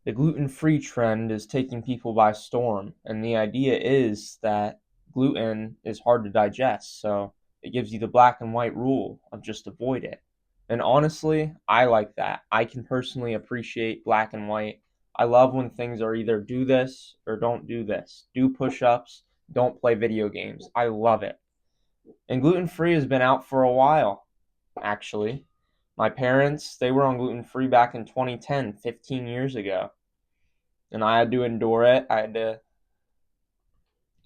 The gluten-free trend is taking people by storm, and the idea is that gluten is hard to digest, so it gives you the black and white rule of just avoid it. And honestly, I like that. I can personally appreciate black and white. I love when things are either do this or don't do this. Do push-ups, don't play video games. I love it. And gluten-free has been out for a while, actually. My parents, they were on gluten-free back in 2010, 15 years ago, and I had to endure it. I had to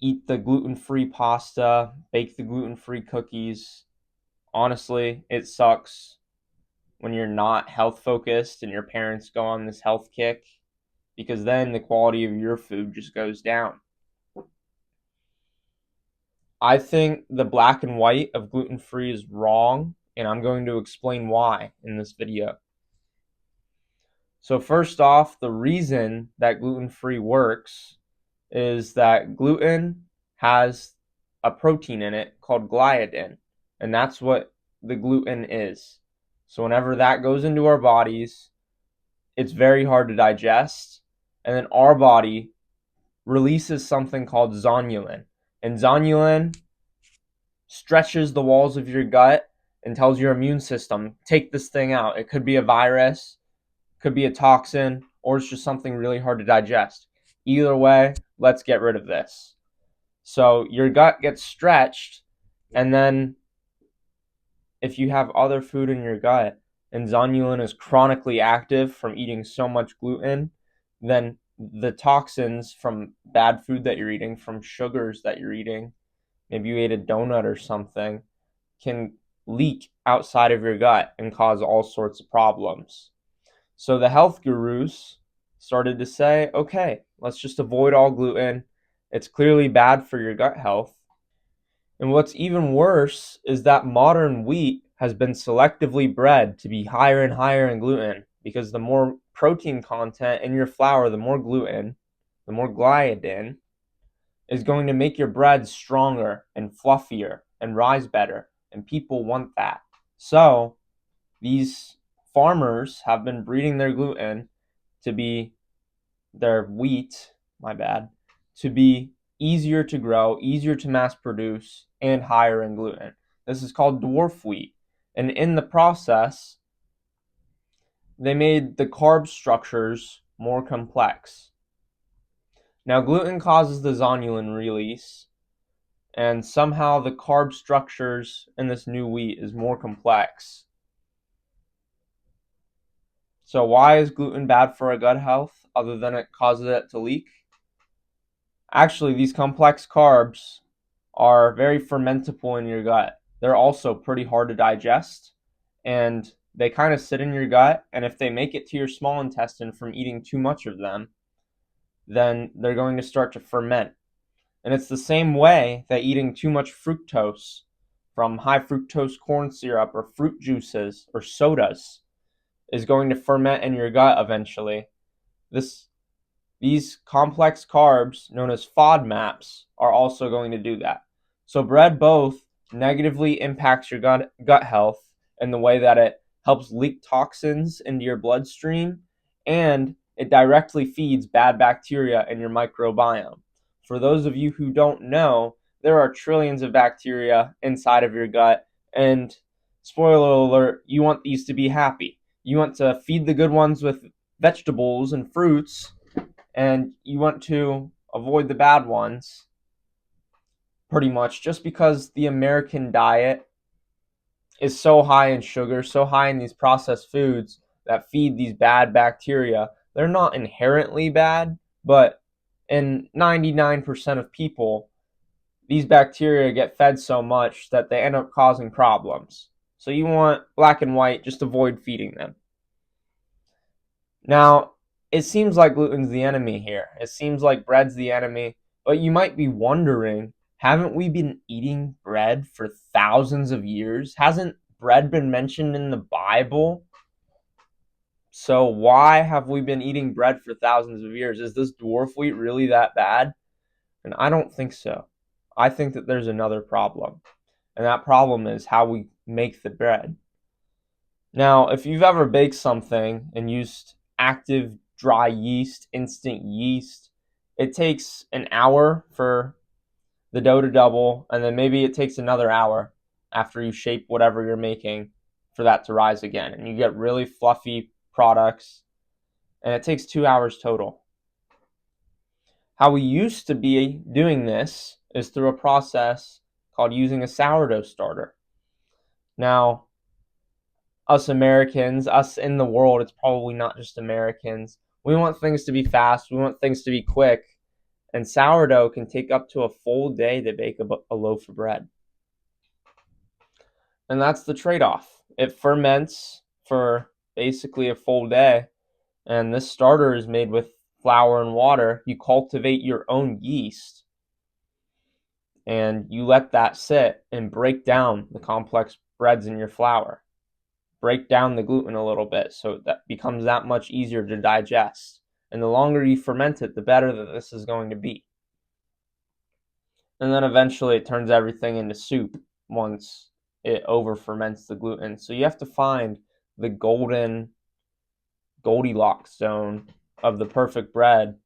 eat the gluten-free pasta, bake the gluten-free cookies. Honestly, it sucks when you're not health focused and your parents go on this health kick, because then the quality of your food just goes down. I think the black and white of gluten-free is wrong, and I'm going to explain why in this video. So first off, the reason that gluten-free works is that gluten has a protein in it called gliadin, and that's what the gluten is. So whenever that goes into our bodies, it's very hard to digest, and then our body releases something called zonulin. And zonulin stretches the walls of your gut and tells your immune system, take this thing out. It could be a virus, could be a toxin, or it's just something really hard to digest. Either way, let's get rid of this. So your gut gets stretched, and then if you have other food in your gut and zonulin is chronically active from eating so much gluten, then the toxins from bad food that you're eating, from sugars that you're eating, maybe you ate a donut or something, can leak outside of your gut and cause all sorts of problems. So the health gurus started to say, okay, let's just avoid all gluten. It's clearly bad for your gut health. And what's even worse is that modern wheat has been selectively bred to be higher and higher in gluten, because the more protein content in your flour, the more gluten, the more gliadin is going to make your bread stronger and fluffier and rise better. And people want that. So these farmers have been breeding their gluten to be their wheat, my bad, to be easier to grow, easier to mass produce, and higher in gluten. This is called dwarf wheat. And in the process, they made the carb structures more complex. Now, gluten causes the zonulin release, and somehow the carb structures in this new wheat is more complex. So why is gluten bad for our gut health other than it causes it to leak? Actually, these complex carbs are very fermentable in your gut. They're also pretty hard to digest, and they kind of sit in your gut, and if they make it to your small intestine from eating too much of them, then they're going to start to ferment. And it's the same way that eating too much fructose from high fructose corn syrup or fruit juices or sodas is going to ferment in your gut eventually. These complex carbs, known as FODMAPs, are also going to do that. So bread both negatively impacts your gut health in the way that it helps leak toxins into your bloodstream, and it directly feeds bad bacteria in your microbiome. For those of you who don't know, there are trillions of bacteria inside of your gut, and spoiler alert, you want these to be happy. You want to feed the good ones with vegetables and fruits, and you want to avoid the bad ones, pretty much, just because the American diet is so high in sugar, so high in these processed foods that feed these bad bacteria. They're not inherently bad, but in 99% of people, these bacteria get fed so much that they end up causing problems. So you want black and white, just avoid feeding them. Now, it seems like gluten's the enemy here. It seems like bread's the enemy, but you might be wondering, haven't we been eating bread for thousands of years? Hasn't bread been mentioned in the Bible? So why have we been eating bread for thousands of years? Is this dwarf wheat really that bad? And I don't think so. I think that there's another problem, and that problem is how we make the bread. Now, if you've ever baked something and used active dry yeast, instant yeast. It takes an hour for the dough to double, and then maybe it takes another hour after you shape whatever you're making for that to rise again. And you get really fluffy products, and it takes 2 hours total. How we used to be doing this is through a process called using a sourdough starter. Now, us Americans, us in the world, it's probably not just Americans. We want things to be fast, we want things to be quick, and sourdough can take up to a full day to bake a loaf of bread. And that's the trade-off. It ferments for basically a full day, and this starter is made with flour and water. You cultivate your own yeast, and you let that sit and break down the complex breads in your flour. Break down the gluten a little bit so that becomes that much easier to digest. And the longer you ferment it, the better that this is going to be. And then eventually it turns everything into soup once it over ferments the gluten. So you have to find the Goldilocks zone of the perfect bread.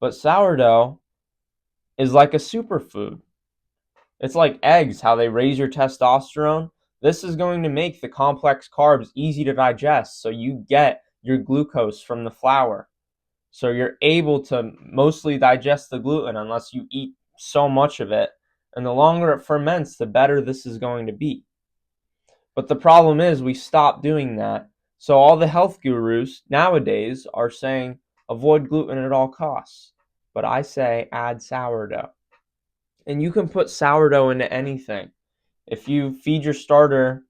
But sourdough is like a superfood. It's like eggs, how they raise your testosterone. This is going to make the complex carbs easy to digest, so you get your glucose from the flour. So you're able to mostly digest the gluten unless you eat so much of it. And the longer it ferments, the better this is going to be. But the problem is we stopped doing that. So all the health gurus nowadays are saying avoid gluten at all costs. But I say add sourdough. And you can put sourdough into anything. If you feed your starter,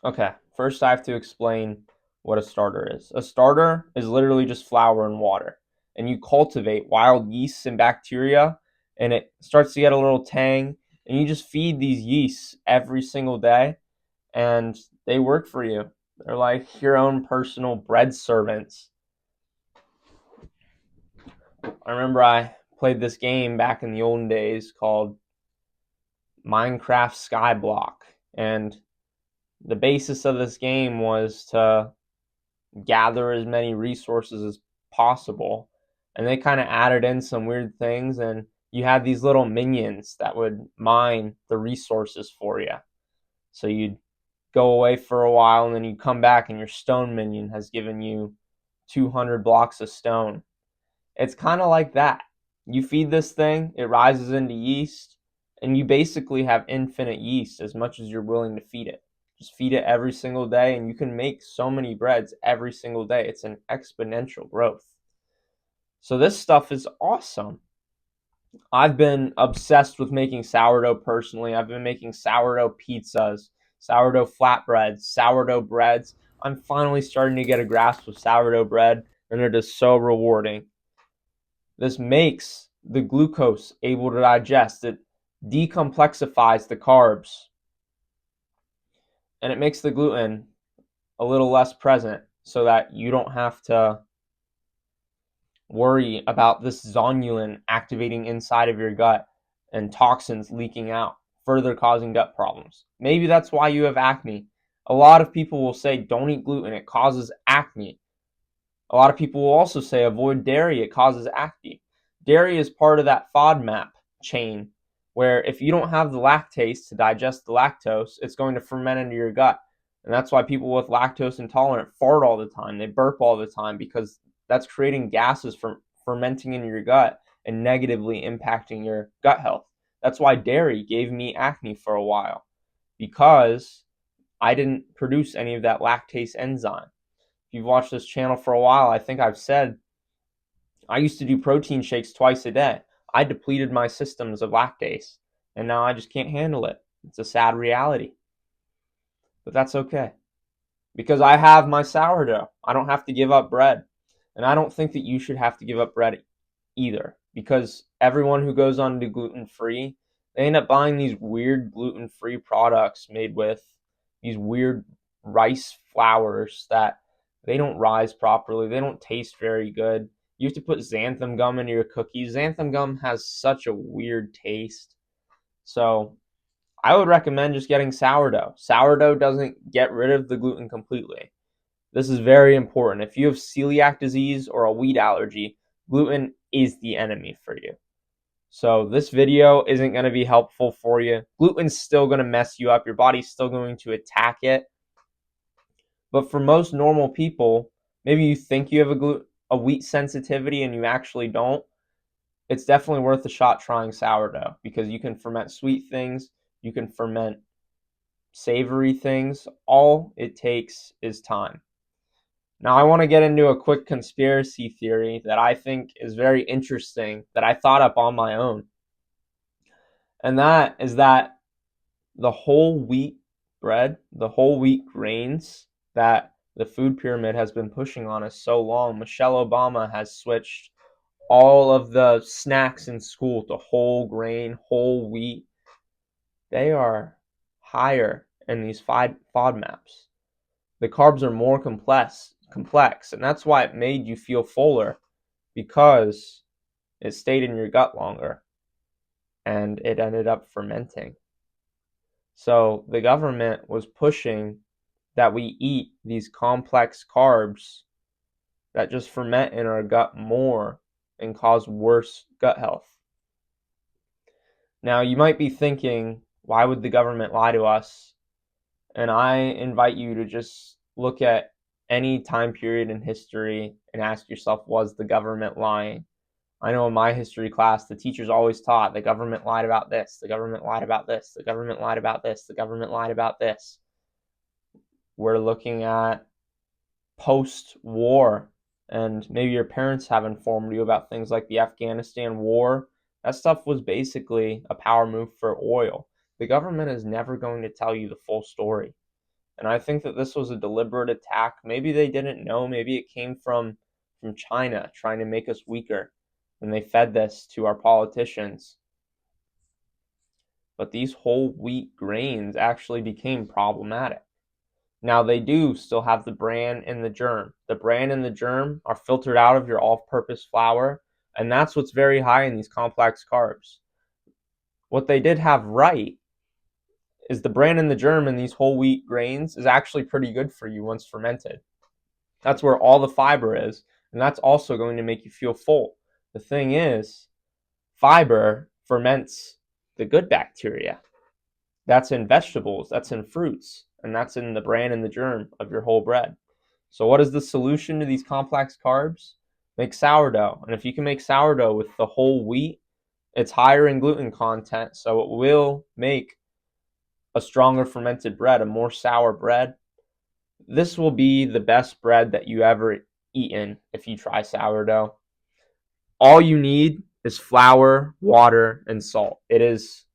okay, first I have to explain what a starter is. A starter is literally just flour and water. And you cultivate wild yeasts and bacteria, and it starts to get a little tang. And you just feed these yeasts every single day, and they work for you. They're like your own personal bread servants. I remember I played this game back in the olden days called Minecraft Skyblock, and the basis of this game was to gather as many resources as possible. And they kind of added in some weird things, and you had these little minions that would mine the resources for you. So you'd go away for a while, and then you come back, and your stone minion has given you 200 blocks of stone. It's kind of like that. You feed this thing, it rises into yeast, and you basically have infinite yeast as much as you're willing to feed it. Just feed it every single day, and you can make so many breads every single day. It's an exponential growth. So this stuff is awesome. I've been obsessed with making sourdough personally. I've been making sourdough pizzas, sourdough flatbreads, sourdough breads. I'm finally starting to get a grasp of sourdough bread, and it is so rewarding. This makes the glucose able to digest. It decomplexifies the carbs, and it makes the gluten a little less present so that you don't have to worry about this zonulin activating inside of your gut and toxins leaking out, further causing gut problems. Maybe that's why you have acne. A lot of people will say don't eat gluten, it causes acne. A lot of people will also say avoid dairy, it causes acne. Dairy is part of that FODMAP chain where if you don't have the lactase to digest the lactose, it's going to ferment into your gut. And that's why people with lactose intolerant fart all the time. They burp all the time because that's creating gases from fermenting in your gut and negatively impacting your gut health. That's why dairy gave me acne for a while, because I didn't produce any of that lactase enzyme. If you've watched this channel for a while, I think I've said I used to do protein shakes twice a day. I depleted my systems of lactase, and now I just can't handle it. It's a sad reality. But that's okay, because I have my sourdough. I don't have to give up bread. And I don't think that you should have to give up bread either, because everyone who goes on to gluten-free, they end up buying these weird gluten-free products made with these weird rice flours that they don't rise properly. They don't taste very good. You have to put xanthan gum in your cookies. Xanthan gum has such a weird taste. So I would recommend just getting sourdough. Sourdough doesn't get rid of the gluten completely. This is very important. If you have celiac disease or a wheat allergy, gluten is the enemy for you. So this video isn't going to be helpful for you. Gluten's still going to mess you up. Your body's still going to attack it. But for most normal people, maybe you think you have a wheat sensitivity and you actually don't. It's definitely worth a shot trying sourdough because you can ferment sweet things, you can ferment savory things. All it takes is time. Now, I want to get into a quick conspiracy theory that I think is very interesting that I thought up on my own. And that is that the whole wheat bread, the whole wheat grains that the food pyramid has been pushing on us so long, Michelle Obama has switched all of the snacks in school to whole grain, whole wheat. They are higher in these FODMAPs. The carbs are more complex, and that's why it made you feel fuller, because it stayed in your gut longer and it ended up fermenting. So the government was pushing that we eat these complex carbs that just ferment in our gut more and cause worse gut health. Now, you might be thinking, why would the government lie to us? And I invite you to just look at any time period in history and ask yourself, was the government lying? I know in my history class, the teachers always taught the government lied about this, the government lied about this, the government lied about this, the government lied about this. We're looking at post-war, and maybe your parents have informed you about things like the Afghanistan war. That stuff was basically a power move for oil. The government is never going to tell you the full story. And I think that this was a deliberate attack. Maybe they didn't know. Maybe it came from China trying to make us weaker. And they fed this to our politicians. But these whole wheat grains actually became problematic. Now, they do still have the bran and the germ. The bran and the germ are filtered out of your all-purpose flour, and that's what's very high in these complex carbs. What they did have right is the bran and the germ in these whole wheat grains is actually pretty good for you once fermented. That's where all the fiber is, and that's also going to make you feel full. The thing is, fiber ferments the good bacteria. That's in vegetables, that's in fruits, and that's in the bran and the germ of your whole bread. So what is the solution to these complex carbs? Make sourdough. And if you can make sourdough with the whole wheat, it's higher in gluten content, so it will make a stronger fermented bread, a more sour bread. This will be the best bread that you ever eaten if you try sourdough. All you need is flour, water, and salt. It is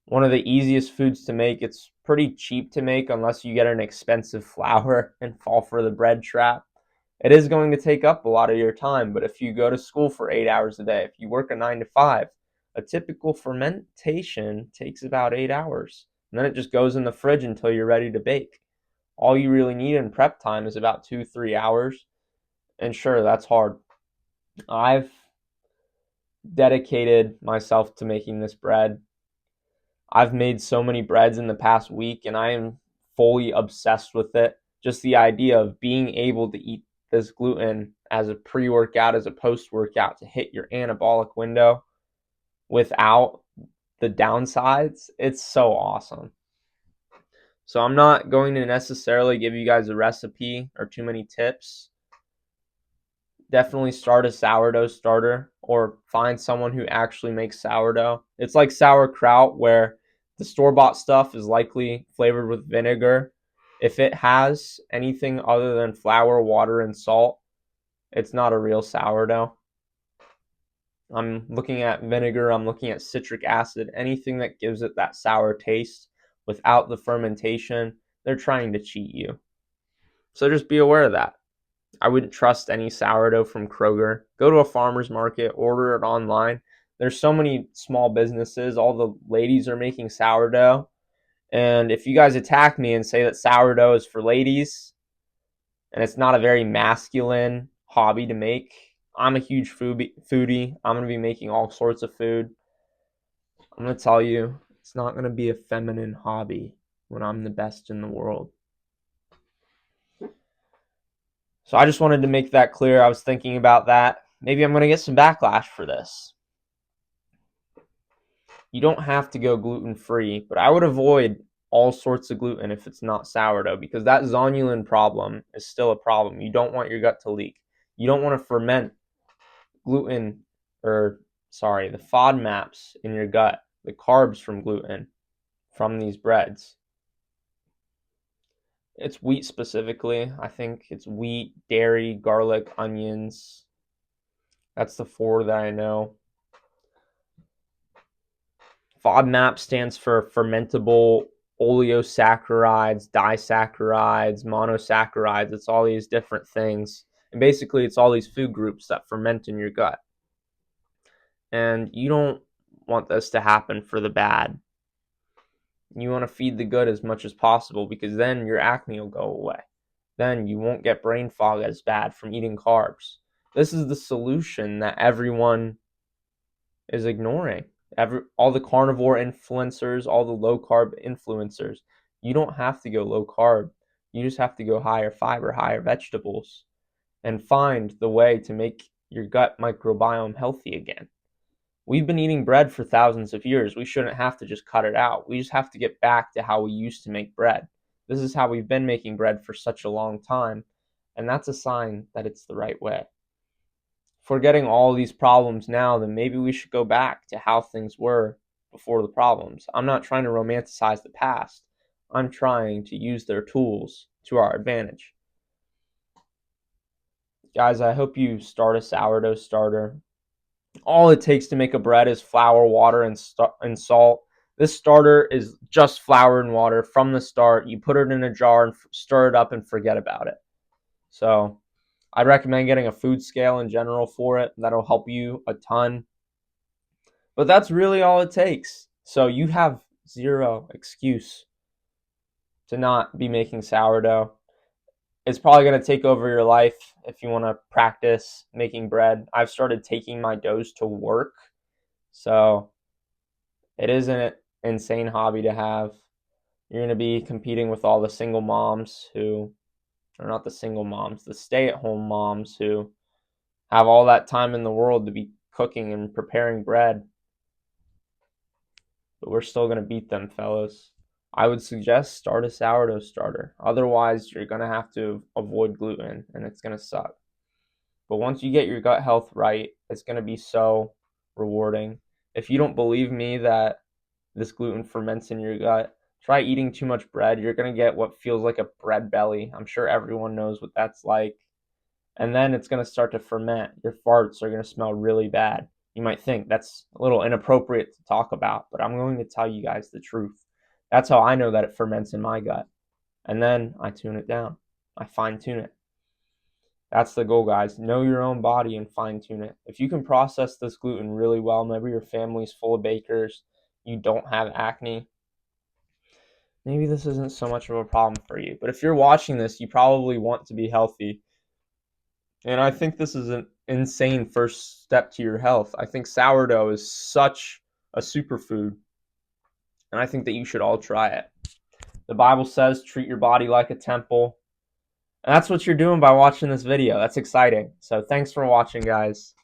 one of the easiest foods to make. It's pretty cheap to make unless you get an expensive flour and fall for the bread trap. It is going to take up a lot of your time, but if you go to school for 8 hours a day, if you work a 9 to 5, a typical fermentation takes about 8 hours. And then it just goes in the fridge until you're ready to bake. All you really need in prep time is about 2-3 hours. And sure, that's hard. I've dedicated myself to making this bread. I've made so many breads in the past week, and I am fully obsessed with it. Just the idea of being able to eat this gluten as a pre-workout, as a post-workout, to hit your anabolic window without the downsides, it's so awesome. So I'm not going to necessarily give you guys a recipe or too many tips. Definitely start a sourdough starter or find someone who actually makes sourdough. It's like sauerkraut, where the store-bought stuff is likely flavored with vinegar. If it has anything other than flour, water, and salt, it's not a real sourdough. I'm looking at vinegar, I'm looking at citric acid, anything that gives it that sour taste without the fermentation, they're trying to cheat you. So just be aware of that. I wouldn't trust any sourdough from Kroger. Go to a farmer's market, order it online. There's so many small businesses. All the ladies are making sourdough. And if you guys attack me and say that sourdough is for ladies and it's not a very masculine hobby to make, I'm a huge foodie. I'm going to be making all sorts of food. I'm going to tell you, it's not going to be a feminine hobby when I'm the best in the world. So I just wanted to make that clear. I was thinking about that. Maybe I'm going to get some backlash for this. You don't have to go gluten-free, but I would avoid all sorts of gluten if it's not sourdough, because that zonulin problem is still a problem. You don't want your gut to leak. You don't want to ferment gluten, or sorry, the FODMAPs in your gut, the carbs from gluten from these breads. It's wheat specifically. I think it's wheat, dairy, garlic, onions. That's the four that I know. FODMAP stands for fermentable oleosaccharides, disaccharides, monosaccharides. It's all these different things. And basically, it's all these food groups that ferment in your gut. And you don't want this to happen for the bad. You want to feed the good as much as possible, because then your acne will go away. Then you won't get brain fog as bad from eating carbs. This is the solution that everyone is ignoring. All the carnivore influencers, all the low carb influencers. You don't have to go low carb. You just have to go higher fiber, higher vegetables, and find the way to make your gut microbiome healthy again. We've been eating bread for thousands of years. We shouldn't have to just cut it out. We just have to get back to how we used to make bread. This is how we've been making bread for such a long time, and that's a sign that it's the right way. If we're getting all these problems now, then maybe we should go back to how things were before the problems. I'm not trying to romanticize the past. I'm trying to use their tools to our advantage. Guys, I hope you start a sourdough starter. All it takes to make a bread is flour, water, and salt. This starter is just flour and water from the start. You put it in a jar and stir it up and forget about it. So I'd recommend getting a food scale in general for it. That'll help you a ton. But that's really all it takes. So you have zero excuse to not be making sourdough. It's probably going to take over your life if you want to practice making bread. I've started taking my doughs to work. So it is an insane hobby to have. You're going to be competing with all the single moms who, or not the single moms, the stay-at-home moms who have all that time in the world to be cooking and preparing bread. But we're still going to beat them, fellas. I would suggest start a sourdough starter. Otherwise, you're going to have to avoid gluten, and it's going to suck. But once you get your gut health right, it's going to be so rewarding. If you don't believe me that this gluten ferments in your gut, try eating too much bread. You're going to get what feels like a bread belly. I'm sure everyone knows what that's like. And then it's going to start to ferment. Your farts are going to smell really bad. You might think that's a little inappropriate to talk about, but I'm going to tell you guys the truth. That's how I know that it ferments in my gut. And then I tune it down. I fine tune it. That's the goal, guys. Know your own body and fine tune it. If you can process this gluten really well, maybe your family's full of bakers, you don't have acne, maybe this isn't so much of a problem for you. But if you're watching this, you probably want to be healthy. And I think this is an insane first step to your health. I think sourdough is such a superfood, and I think that you should all try it. The Bible says treat your body like a temple. And that's what you're doing by watching this video. That's exciting. So thanks for watching, guys.